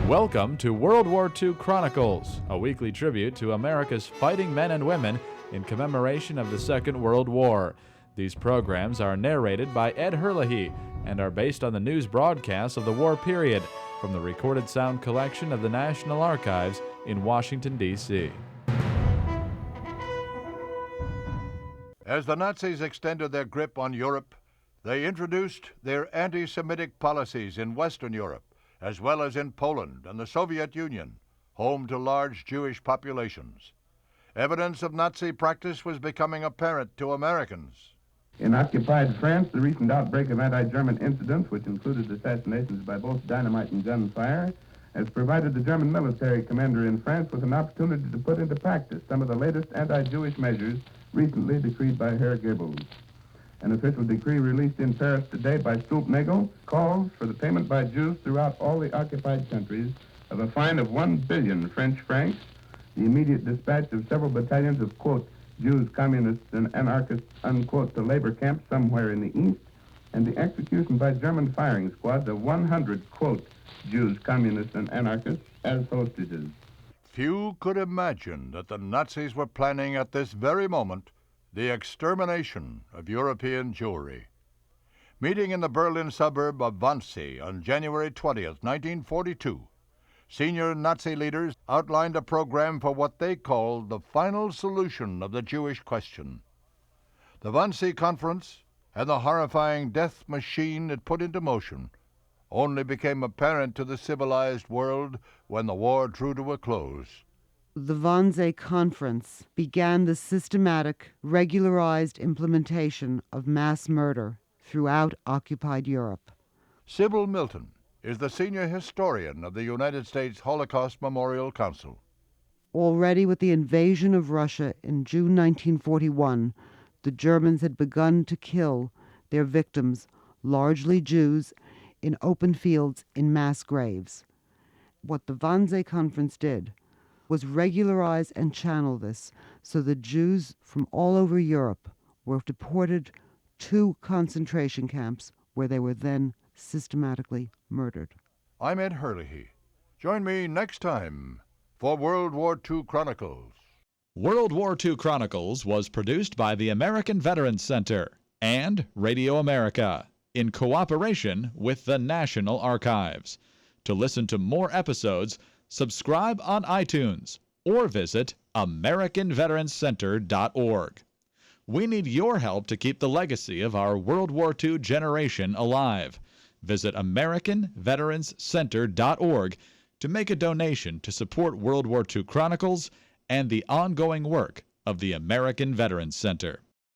Welcome to World War II Chronicles, a weekly tribute to America's fighting men and women in commemoration of the Second World War. These programs are narrated by Ed Herlihy and are based on the news broadcasts of the war period from the recorded sound collection of the National Archives in Washington, D.C. As the Nazis extended their grip on Europe, they introduced their anti-Semitic policies in Western Europe, as well as in Poland and the Soviet Union, home to large Jewish populations. Evidence of Nazi practice was becoming apparent to Americans. In occupied France, the recent outbreak of anti-German incidents, which included assassinations by both dynamite and gunfire, has provided the German military commander in France with an opportunity to put into practice some of the latest anti-Jewish measures recently decreed by Herr Goebbels. An official decree released in Paris today by Stulpnagel calls for the payment by Jews throughout all the occupied countries of a fine of 1 billion French francs, the immediate dispatch of several battalions of, quote, Jews, communists, and anarchists, unquote, to labor camps somewhere in the east, and the execution by German firing squads of 100, quote, Jews, communists, and anarchists as hostages. Few could imagine that the Nazis were planning at this very moment the extermination of European Jewry. Meeting in the Berlin suburb of Wannsee on January 20th, 1942, senior Nazi leaders outlined a program for what they called the final solution of the Jewish question. The Wannsee Conference and the horrifying death machine it put into motion only became apparent to the civilized world when the war drew to a close. The Wannsee Conference began the systematic, regularized implementation of mass murder throughout occupied Europe. Sybil Milton is the senior historian of the United States Holocaust Memorial Council. Already with the invasion of Russia in June 1941, the Germans had begun to kill their victims, largely Jews, in open fields in mass graves. What the Wannsee Conference did was regularize and channel this, so the Jews from all over Europe were deported to concentration camps where they were then systematically murdered. I'm Ed Herlihy. Join me next time for World War II Chronicles. World War II Chronicles was produced by the American Veterans Center and Radio America in cooperation with the National Archives. To listen to more episodes, subscribe on iTunes or visit AmericanVeteransCenter.org. We need your help to keep the legacy of our World War II generation alive. Visit AmericanVeteransCenter.org to make a donation to support World War II Chronicles and the ongoing work of the American Veterans Center.